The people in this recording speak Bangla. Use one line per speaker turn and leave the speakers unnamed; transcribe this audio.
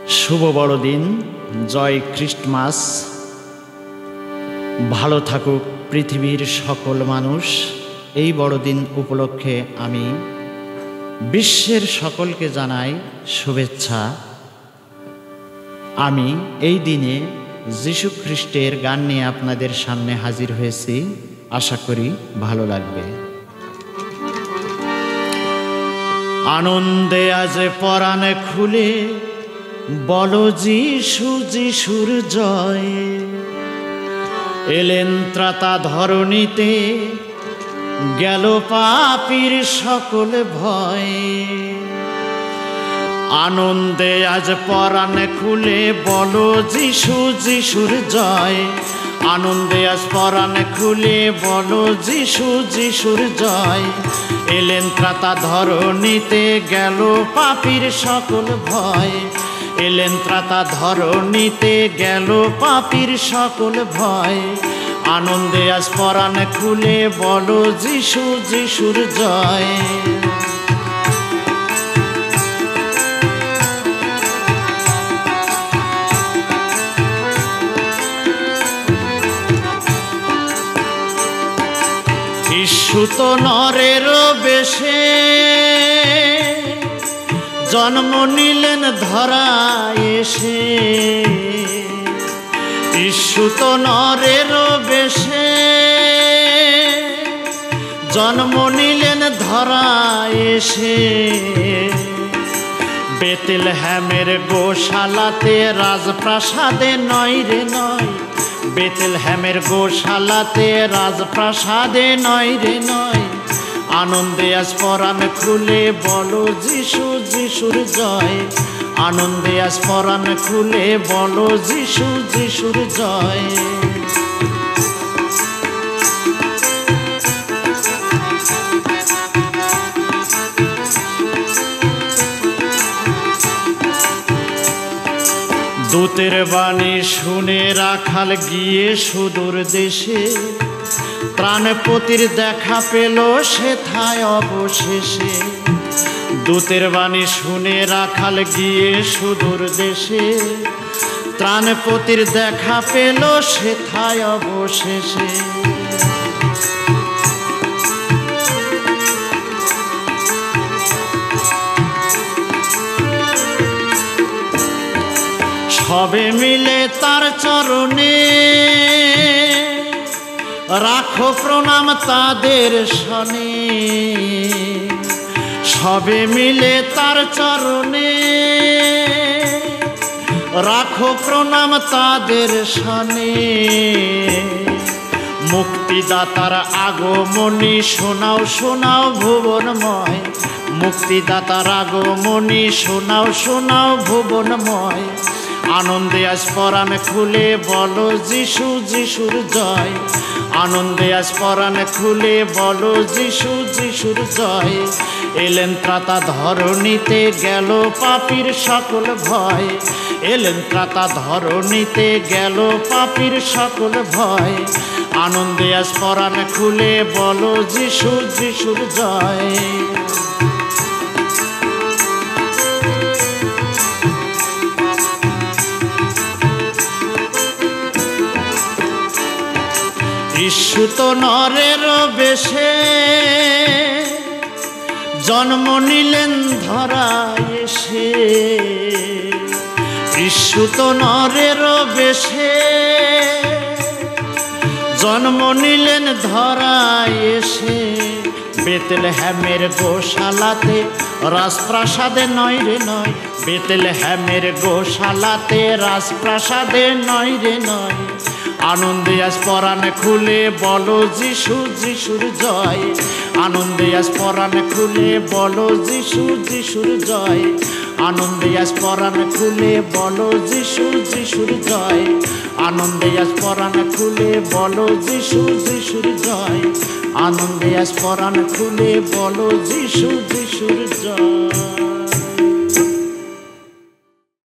শুভ বড়দিন, জয় খ্রিস্টমাস। ভালো থাকুক পৃথিবীর সকল মানুষ। এই বড়দিন উপলক্ষে আমি বিশ্বের সকলকে জানাই শুভেচ্ছা। আমি এই দিনে যীশু খ্রিস্টের গান নিয়ে আপনাদের সামনে হাজির হয়েছি। আশা করি ভালো লাগবে। আনন্দে আজ পরাণ খুলে বলো যিশু, যিশুর জয়। এলেন ত্রাতা ধরণীতে, গেল পাপীর সকল ভয়। আনন্দে আজ পরাণ খুলে বলো যিশু, যিশুর জয়। আনন্দে আজ পরাণ খুলে বলো যিশু, যিশুর জয়। এলেন ত্রাতা ধরণীতে, গেল পাপীর সকল ভয়। এলেন ত্রাতা ধরণীতে, গেল পাপীর সকল ভয়। আনন্দে আজ পরাণ খুলে বলো যিশু, যিশুর জয়। যিশু তো নরের বেশে জন্ম নিলেন ধরায় এসে। যিশু তো নরের বেশে জন্ম নিলেন ধরায় এসে। বেথলেহেমের গোশালাতে, রাজপ্রাসাদে নয় রে নয়। বেথলেহেমের গোশালাতে, রাজপ্রাসাদে নয় রে নয়। আনন্দে আজ পরাণ খুলে বলো যিশু, যিশুর জয়। আনন্দে আজ পরাণ খুলে বলো যিশু, যিশুর জয়। দূতের বাণী শুনে রাখাল গিয়ে সুদূর দেশে। প্রাণপতির দেখা পেল সেথায় অবশেষে। দূতের বাণী শুনে রাখাল গিয়ে সুদূর দেশে। প্রাণপতির দেখা পেল সেথায় অবশেষে। সবে মিলে তার চরণে রাখো প্রণাম তাদের শনে। সবে মিলে তার চরণে রাখো প্রণাম তাদের শনে। মুক্তিদাতার আগমনী শোনাও, শোনাও ভুবনময়। মুক্তিদাতার আগমনী শোনাও, শোনাও ভুবনময়। আনন্দে আজ পরাণ খুলে বলো যিশু, যিশুর জয়। আনন্দে আজ পরাণ খুলে বলো যিশু, যিশুর জয়। এলেন ত্রাতা ধরণীতে, গেল পাপীর সকল ভয়। এলেন ত্রাতা ধরণীতে, গেল পাপীর সকল ভয়। আনন্দে আজ পরাণ খুলে বলো যিশু, যিশুর জয়। যিশু তো নরের বেশে জন্ম নিলেন ধরায় এসে। যিশু তো নরের বেশে জন্ম নিলেন ধরায় এসে। বেথলেহেমের গোশালাতে, রাজপ্রাসাদে নয় রে নয়। বেথলেহেমের গোশালাতে, রাজপ্রাসাদে নয় রে নয়। আনন্দে আজ পরাণ খুলে বলো যিশু, যিশুর জয়। আনন্দে আজ পরাণ খুলে বলো যিশু, যিশুর জয়। আনন্দে আজ পরাণ খুলে বলো যিশু, যিশুর জয়। আনন্দে আজ পরাণ খুলে বলো যিশু, যিশুর জয়। আনন্দে আজ পরাণ খুলে বলো যিশু, যিশুর জয়।